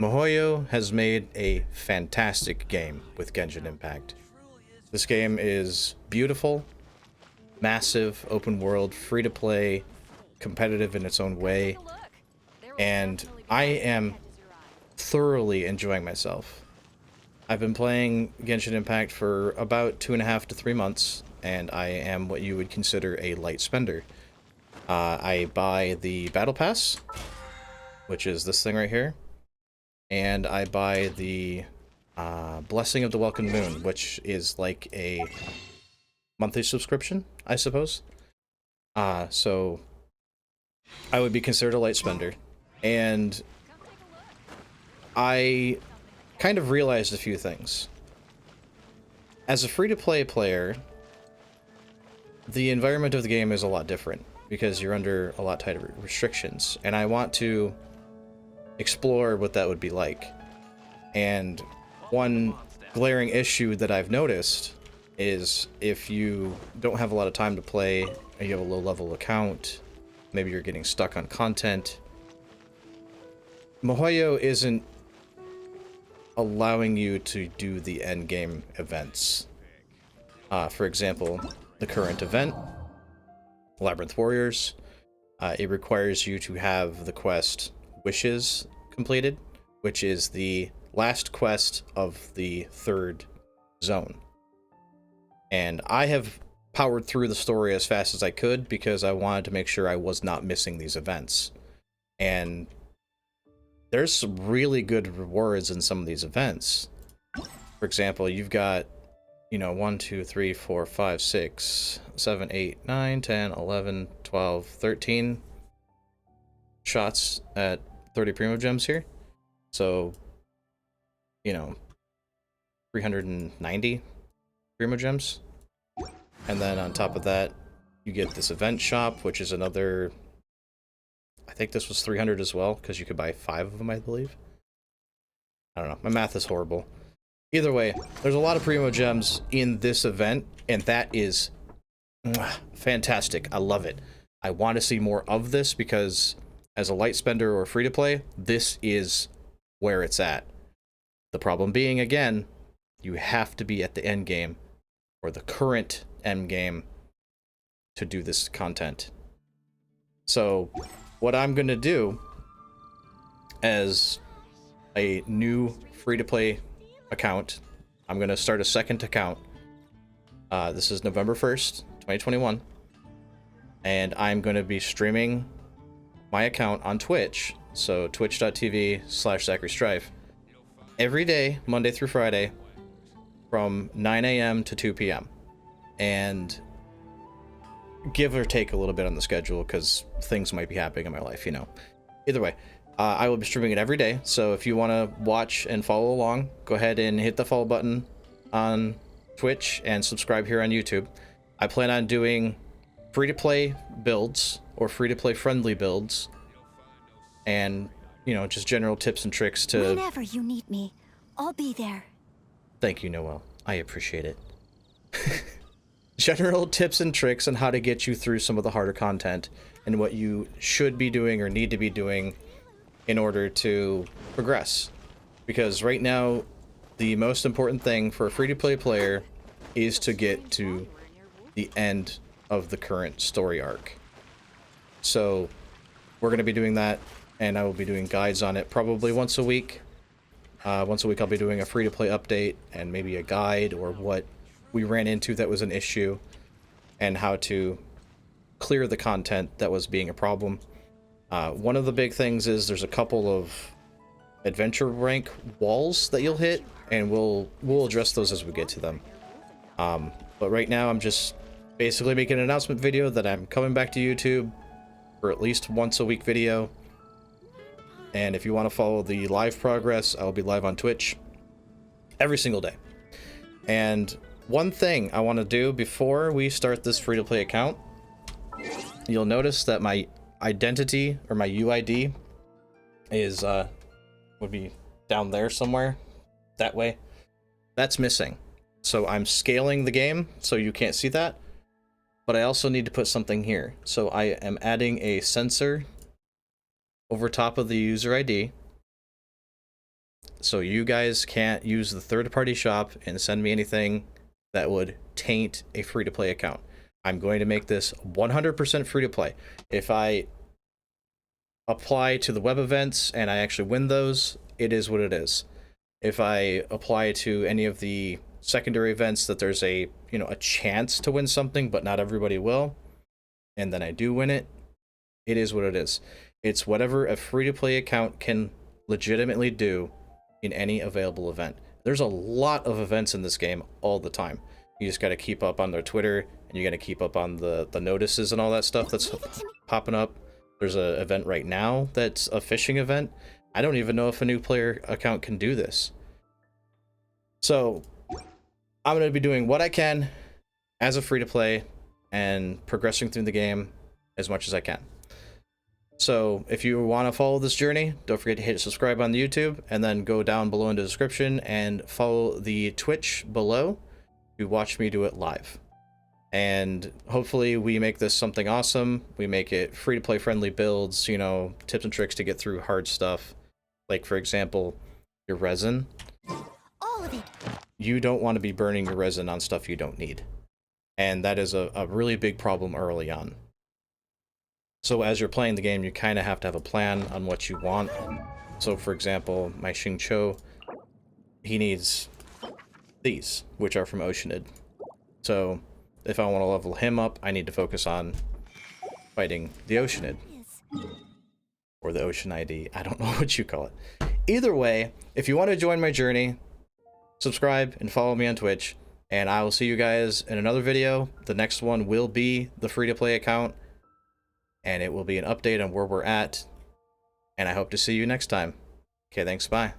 MiHoYo has made a fantastic game with Genshin Impact. This game is beautiful, massive, open world, free to play, competitive in its own way, and I am thoroughly enjoying myself. I've been playing Genshin Impact for about 2.5 to 3 months, and I am what you would consider a light spender. I buy the Battle Pass, which is this thing right here, and I buy the Blessing of the Welcome Moon, which is like a monthly subscription, I suppose. So I would be considered a light spender, and I kind of realized a few things. As a free-to-play player, the environment of the game is a lot different because you're under a lot tighter restrictions, and I want to explore what that would be like. And one glaring issue that I've noticed is if you don't have a lot of time to play, or you have a low-level account, maybe you're getting stuck on content, MiHoYo isn't allowing you to do the end game events. For example, the current event, Labyrinth Warriors, it requires you to have the quest Wishes completed, which is the last quest of the third zone. And I have powered through the story as fast as I could because I wanted to make sure I was not missing these events. And there's some really good rewards in some of these events. For example, you've got, 1, 2, 3, 4, 5, 6, 7, 8, 9, 10, 11, 12, 13 shots at 30 Primo Gems here. So, 390 Primo Gems. And then on top of that, you get this event shop, which is another, I think this was 300 as well, because you could buy 5 of them, I believe. I don't know, my math is horrible. Either way, there's a lot of Primo Gems in this event, and that is fantastic. I love it. I want to see more of this because as a light spender or free to play, this is where it's at. The problem being, again, you have to be at the end game or the current end game to do this content. So what I'm going to do as a new free to play account, I'm going to start a second account. This is November 1st, 2021. And I'm going to be streaming my account on Twitch, so twitch.tv/ZacharyStrife, every day, Monday through Friday, from 9 a.m. to 2 p.m. And give or take a little bit on the schedule, because things might be happening in my life, Either way, I will be streaming it every day, so if you want to watch and follow along, go ahead and hit the follow button on Twitch and subscribe here on YouTube. I plan on doing free-to-play builds, or free-to-play friendly builds, and, just general tips and tricks to... Whenever you need me, I'll be there. Thank you, Noel. I appreciate it. General tips and tricks on how to get you through some of the harder content, and what you should be doing or need to be doing in order to progress. Because right now, the most important thing for a free-to-play player is to get to the end of the current story arc. So we're going to be doing that, and I will be doing guides on it probably once a week. Once a week I'll be doing a free-to-play update and maybe a guide or what we ran into that was an issue and how to clear the content that was being a problem. One of the big things is there's a couple of adventure rank walls that you'll hit, and we'll address those as we get to them. But right now I'm just basically making an announcement video that I'm coming back to YouTube for at least once a week video. And if you want to follow the live progress, I'll be live on Twitch every single day. And one thing I want to do before we start this free-to-play account, you'll notice that my identity, or my UID, is would be down there somewhere, that way. That's missing. So I'm scaling the game so you can't see that, but I also need to put something here. So I am adding a sensor over top of the user ID, so you guys can't use the third-party shop and send me anything that would taint a free-to-play account. I'm going to make this 100% free-to-play. If I apply to the web events and I actually win those, it is what it is. If I apply to any of the secondary events that there's a chance to win something, but not everybody will, and then I do win it, it is what it is. It's whatever a free-to-play account can legitimately do in any available event. There's a lot of events in this game all the time. You just got to keep up on their Twitter, and you got to keep up on the notices and all that stuff that's popping up. There's an event right now that's a fishing event. I don't even know if a new player account can do this. So I'm going to be doing what I can as a free-to-play and progressing through the game as much as I can. So if you want to follow this journey, don't forget to hit subscribe on the YouTube, and then go down below in the description and follow the Twitch below to watch me do it live. And hopefully we make this something awesome. We make it free-to-play friendly builds, tips and tricks to get through hard stuff. Like, for example, your resin. All of it. You don't want to be burning your resin on stuff you don't need. And that is a really big problem early on. So as you're playing the game, you kind of have to have a plan on what you want. So for example, my Xingqiu, he needs these, which are from Oceanid. So if I want to level him up, I need to focus on fighting the Oceanid. Or the Ocean ID. I don't know what you call it. Either way, if you want to join my journey, subscribe and follow me on Twitch. And I will see you guys in another video. The next one will be the free-to-play account. And it will be an update on where we're at. And I hope to see you next time. Okay, thanks, bye.